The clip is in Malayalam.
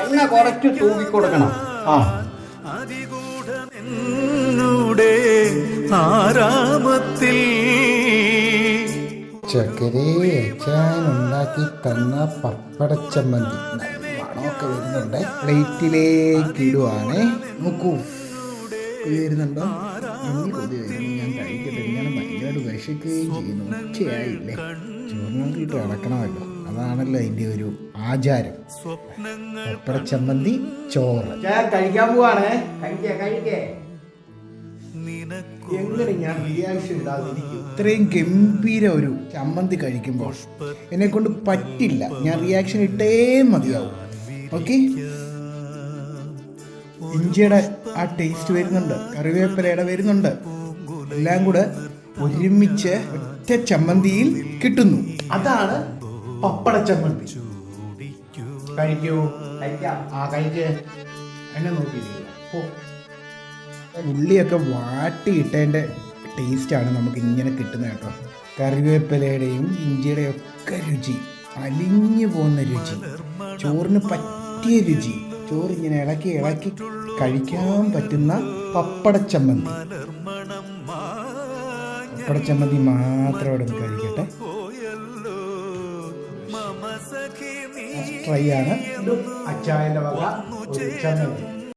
എണ്ണ കുറച്ച് തൂക്കി കൊടുക്കണം. ആരാമത്തിൽ ചക്കരേ അച്ഛൻ ഉണ്ടാക്കി തന്ന പപ്പടച്ചമ്മന്തി മണമൊക്കെ വരുന്നുണ്ട്. പ്ലേറ്റിലേക്ക് ഇടുവാണേ. നോക്കൂ, വരുന്നുണ്ടോ? കൊതി വരുന്നു. ഞാൻ കഴിക്കട്ടെ. ഞാൻ ഭയങ്കരമായിട്ട് വിശക്കുകയും ചെയ്യുന്നു. ഉച്ചയായില്ലേ, ചോറിനോക്കിയിട്ട് കിടക്കണമല്ലോ. അതാണല്ലോ അതിൻ്റെ ഒരു ആചാരം. പപ്പടച്ചമ്മന്തി ചോറ് കഴിക്കാൻ പോവാണ്. കഴിക്കേ. എങ്ങനെ ഞാൻ റിയാക്ഷൻ ഇടാതിരിക്കും? ഇത്രയും ഗംഭീര ഒരു ചമ്മന്തി കഴിക്കുമ്പോൾ എന്നെ കൊണ്ട് പറ്റില്ല. ഞാൻ റിയാക്ഷൻ ഇട്ടേ മതിയാവും. ഓക്കെ, ഇഞ്ചിയുടെ ആ ടേസ്റ്റ് വരുന്നുണ്ട്, കറിവേപ്പിലയുടെ വരുന്നുണ്ട്. എല്ലാം കൂടെ ഒരുമിച്ച് ഒറ്റ ചമ്മന്തിയിൽ കിട്ടുന്നു. അതാണ് പപ്പട ചമ്മന്തി. കഴിക്കൂ. കഴിക്കേ. എന്നെ നോക്കിയിരിക്കുക. ഉള്ളിയൊക്കെ വാട്ടിയിട്ടതിൻ്റെ ടേസ്റ്റാണ് നമുക്ക് ഇങ്ങനെ കിട്ടുന്നത് കേട്ടോ. കറിവേപ്പിലയുടെയും ഇഞ്ചിയുടെയും ഒക്കെ രുചി, അലിഞ്ഞു പോകുന്ന രുചി, ചോറിന് പറ്റിയ രുചി. ചോറിങ്ങനെ ഇളക്കി കഴിക്കാൻ പറ്റുന്ന പപ്പടച്ചമ്മന്തി. പപ്പടച്ചമ്മന്തി മാത്രം ഇവിടെ കഴിക്കട്ടെ. ട്രൈ ആണ്. അച്ചായൻ്റെ വക ഒരു ചമ്മന്തി.